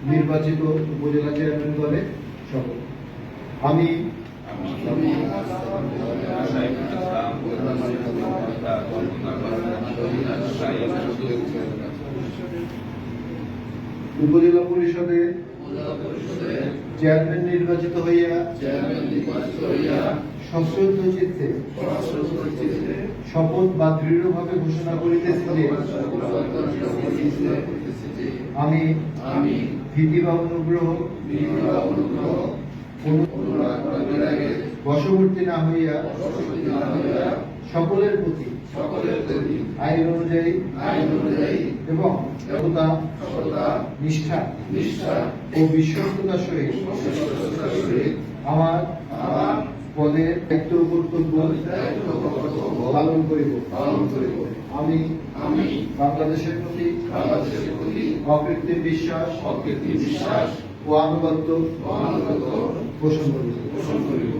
নির্বাচিত উপজেলা চেয়ারম্যান পদে শপথ। আমি উপজেলা পরিষদের চেয়ারম্যান নির্বাচিত হইয়া সশ্রদ্ধ চিত্তে শপথ বা দৃঢ়ভাবে ঘোষণা করিতেছি যে আমি ভীতি বা অনুগ্রহ বশবর্তী না হইয়া সকলের প্রতি আইন অনুযায়ী এবং সততা নিষ্ঠা ও বিশ্বস্ততার সহিত আমার পদের দায়িত্ব ও কর্তব্য পালন করিব। আমি বাংলাদেশের প্রতি অকৃত্রিম বিশ্বাস ও আনুগত্য পোষণ করিব।